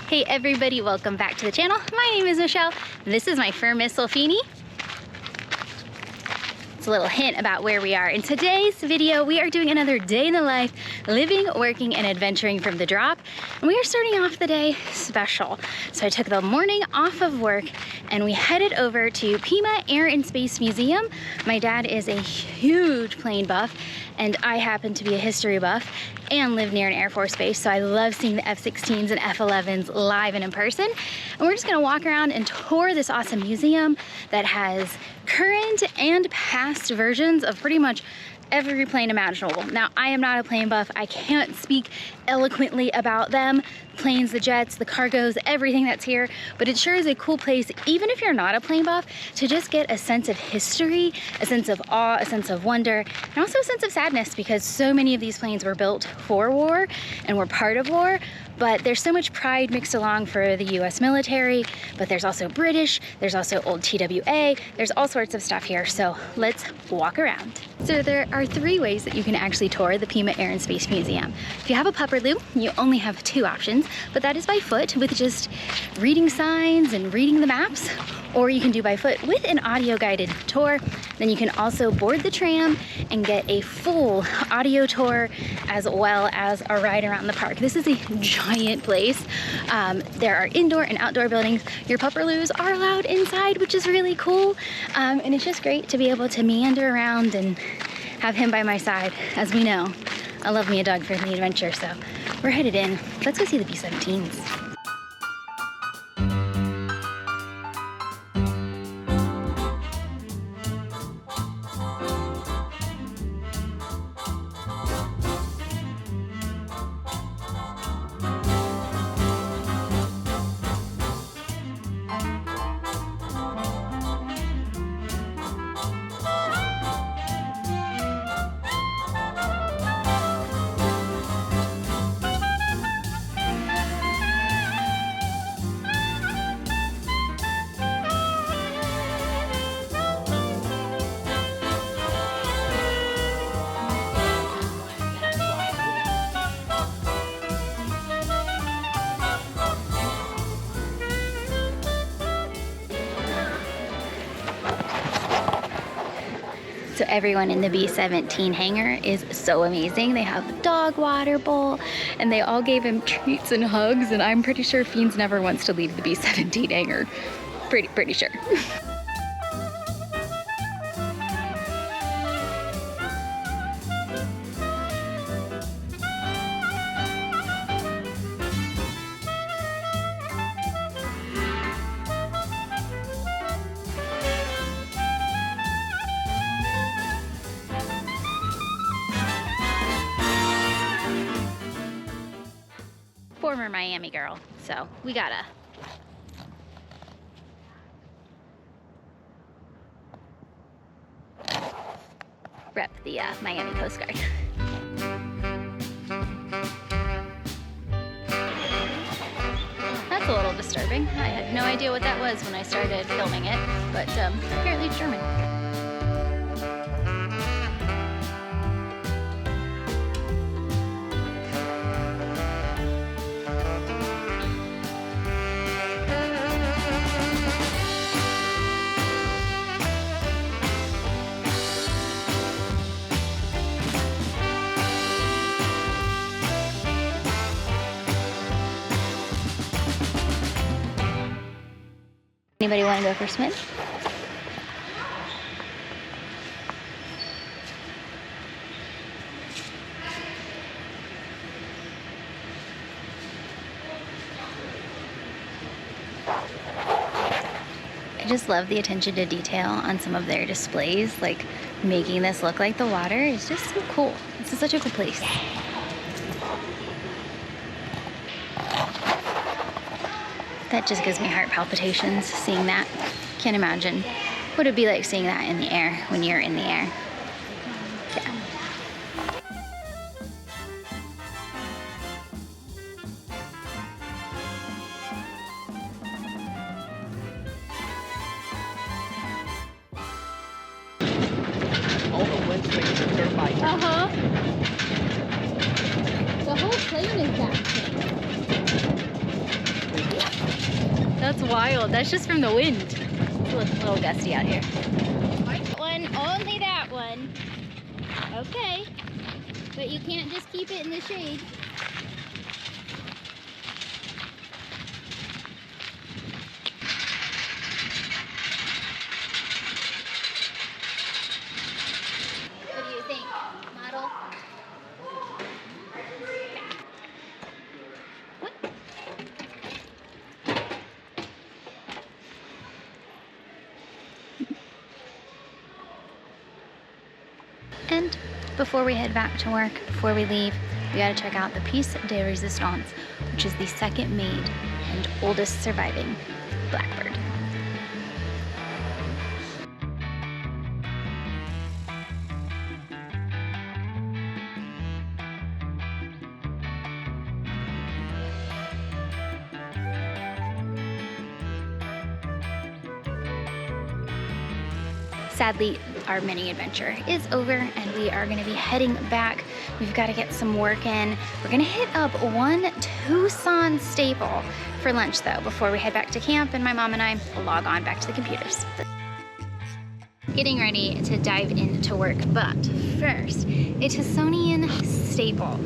Hey everybody, welcome back to the channel. My name is Michelle. This is my fur Miss Solfini. It's a little hint about where we are. In today's video, we are doing another day in the life, living, working, and adventuring from the drop. And we are starting off the day special. So I took the morning off of work and we headed over to Pima Air and Space Museum. My dad is a huge plane buff and I happen to be a history buff and live near an Air Force base, so I love seeing the F-16s and F-11s live and in person. And we're just gonna walk around and tour this awesome museum that has current and past versions of pretty much every plane imaginable. Now, I am not a plane buff. I can't speak eloquently about them. Planes, the jets, the cargos, everything that's here, but it sure is a cool place, even if you're not a plane buff, to just get a sense of history, a sense of awe, a sense of wonder, and also a sense of sadness, because so many of these planes were built for war and were part of war. But there's so much pride mixed along for the US military, but there's also British, there's also old TWA, there's all sorts of stuff here, so let's walk around. So there are 3 ways that you can actually tour the Pima Air and Space Museum. If you have a pupperloo, you only have 2 options, but that is by foot with just reading signs and reading the maps, or you can do by foot with an audio guided tour. Then you can also board the tram and get a full audio tour as well as a ride around the park. This is a giant place. There are indoor and outdoor buildings. Your pupperloos are allowed inside, which is really cool. And it's just great to be able to meander around and have him by my side. As we know, I love me a dog for the adventure, so we're headed in. Let's go see the B-17s. So everyone in the B-17 hangar is so amazing. They have a dog water bowl and they all gave him treats and hugs, and I'm pretty sure Fiends never wants to leave the B-17 hangar. Pretty sure. Former Miami girl, so we gotta rep the Miami Coast Guard. That's a little disturbing. I had no idea what that was when I started filming it, but apparently it's German. Anybody want to go for a swim? I just love the attention to detail on some of their displays, like making this look like the water is just so cool. This is such a cool place. That just gives me heart palpitations seeing that. Can't imagine what it'd be like seeing that in the air when you're in the air. Yeah. All the wind swings are turbines. The whole plane is that thing. That's wild. That's just from the wind. It's a little gusty out here. That one, only that one. Okay. But you can't just keep it in the shade. What do you think, model? What? And before we head back to work, before we leave, we gotta check out the piece de resistance, which is the second made and oldest surviving blackbird. Sadly, our mini adventure is over and we are gonna be heading back. We've gotta get some work in. We're gonna hit up one Tucson staple for lunch though, before we head back to camp and my mom and I will log on back to the computers. Getting ready to dive into work, but first, a Tucsonian staple,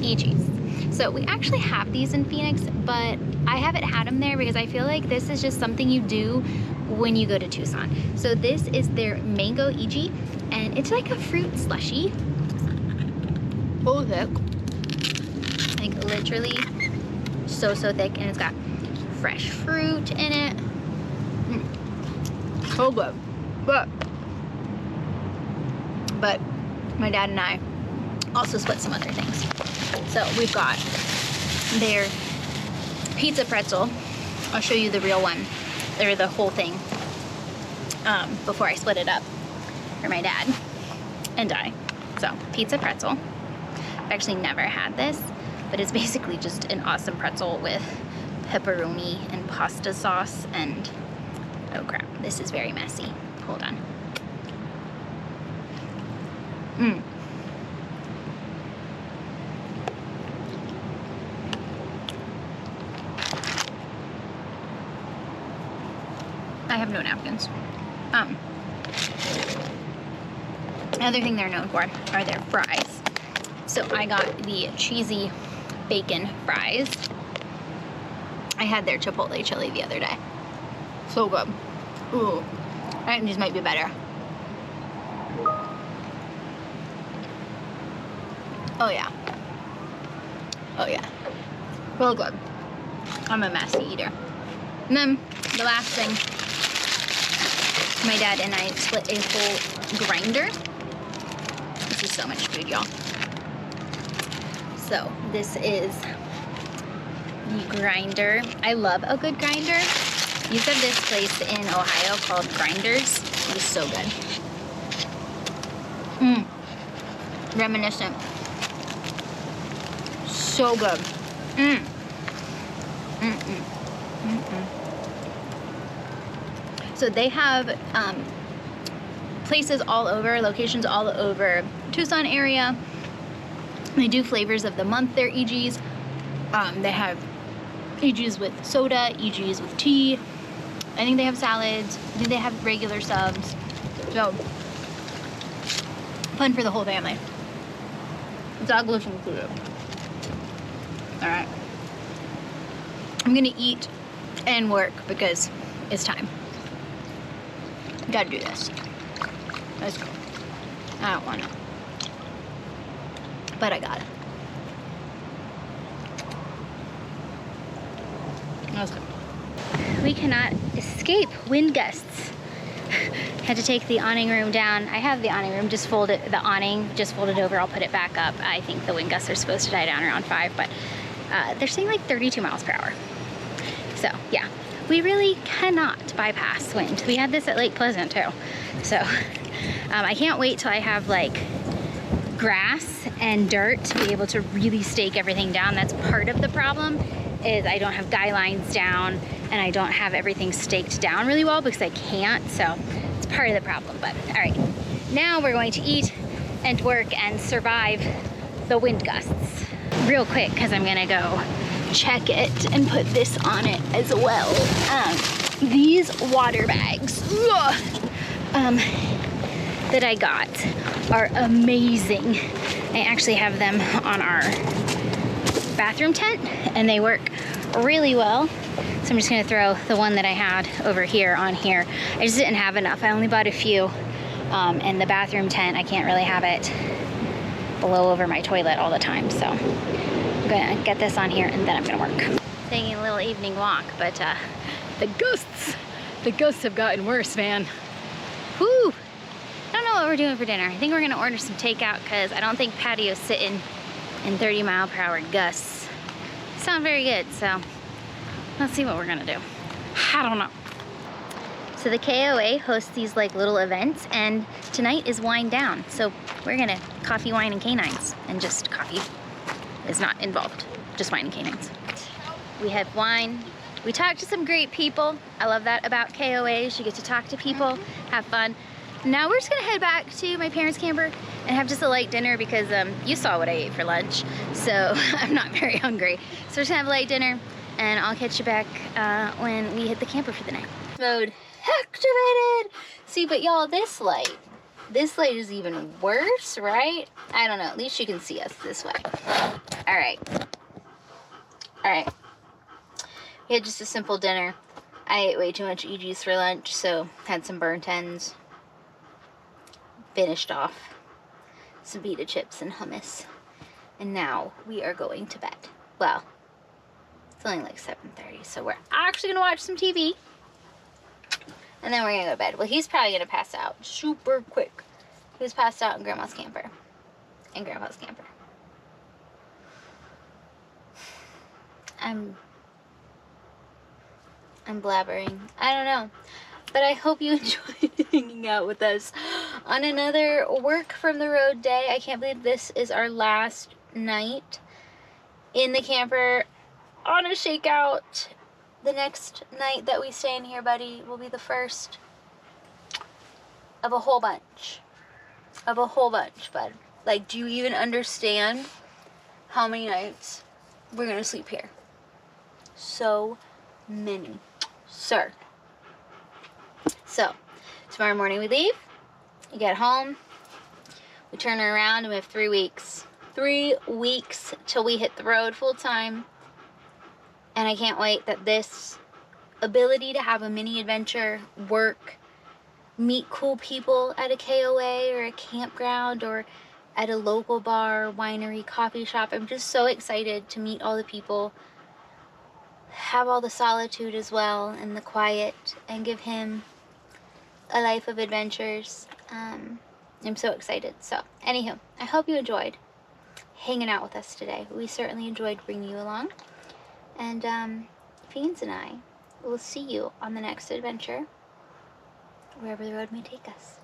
EGs. So we actually have these in Phoenix, but I haven't had them there because I feel like this is just something you do when you go to Tucson. So this is their mango EG, and it's like a fruit slushy. Oh, thick. Like literally so thick, and it's got fresh fruit in it. So good. But my dad and I also split some other things. So we've got their pizza pretzel. I'll show you the real one, or the whole thing, before I split it up for my dad and I. So pizza pretzel. I've actually never had this, but it's basically just an awesome pretzel with pepperoni and pasta sauce and, oh crap, this is very messy. Hold on. I have no napkins. Another thing they're known for are their fries. So I got the cheesy bacon fries. I had their chipotle chili the other day. So good. Ooh, I think these might be better. Oh yeah. Oh yeah. Real good. I'm a messy eater. And then the last thing, my dad and I split a whole grinder. This is so much food, y'all. So this is the grinder. I love a good grinder. You have this place in Ohio called Grinders. It is so good. Reminiscent. So good. So they have places all over, locations all over Tucson area. They do flavors of the month, their EGs. They have EGs with soda, EGs with tea. I think they have salads. I think they have regular subs. So, fun for the whole family. Dogless included. Alright. I'm gonna eat and work because it's time. Gotta do this. Let's go. I don't wanna. But I gotta. Let's go. We cannot escape wind gusts. Had to take the awning room down. I have the awning room just folded, the awning just folded over. I'll put it back up. I think the wind gusts are supposed to die down around 5, but they're saying like 32 miles per hour. So yeah, we really cannot bypass wind. We had this at Lake Pleasant too. So I can't wait till I have like grass and dirt to be able to really stake everything down. That's part of the problem, is I don't have guy lines down and I don't have everything staked down really well because I can't. So it's part of the problem. But all right, now we're going to eat and work and survive the wind gusts real quick, because I'm gonna go check it and put this on it as well. These water bags that I got are amazing. I actually have them on our bathroom tent and they work really well. So I'm just gonna throw the one that I had over here on here. I just didn't have enough. I only bought a few. And the bathroom tent, I can't really have it below over my toilet all the time. So I'm gonna get this on here and then I'm gonna work. Taking a little evening walk, but the ghosts have gotten worse, man. Whew. I don't know what we're doing for dinner. I think we're gonna order some takeout because I don't think patio's sitting in 30-mile-per-hour gusts. Sound very good, so let's see what we're gonna do. I don't know. So the KOA hosts these like little events and tonight is Wine Down. So we're gonna coffee, wine, and canines. And just coffee is not involved, just wine and canines. We had wine. We talked to some great people. I love that about KOAs. You get to talk to people, have fun. Now we're just gonna head back to my parents' camper and have just a light dinner because you saw what I ate for lunch. So I'm not very hungry. So we're just gonna have a light dinner and I'll catch you back when we hit the camper for the night. Mode activated. See, but y'all, this light is even worse, right? I don't know, at least you can see us this way. All right. We had just a simple dinner. I ate way too much EGs for lunch, so had some burnt ends. Finished off some pita chips and hummus. And now we are going to bed. Well, it's only like 7:30, so we're actually gonna watch some TV. And then we're gonna go to bed. Well, he's probably gonna pass out super quick. He was passed out in Grandma's camper. In Grandpa's camper. I'm blabbering. I don't know. But I hope you enjoyed hanging out with us on another work from the road day. I can't believe this is our last night in the camper on a shakeout. The next night that we stay in here, buddy, will be the first of a whole bunch. Bud. Like, do you even understand how many nights we're gonna sleep here? So many, sir. So, tomorrow morning we leave, we get home, we turn her around, and we have 3 weeks. 3 weeks till we hit the road full time. And I can't wait that this ability to have a mini adventure, work, meet cool people at a KOA or a campground or at a local bar, winery, coffee shop. I'm just so excited to meet all the people, have all the solitude as well and the quiet, and give him a life of adventures. I'm so excited. So, anywho, I hope you enjoyed hanging out with us today. We certainly enjoyed bringing you along. And Fiends and I will see you on the next adventure, wherever the road may take us.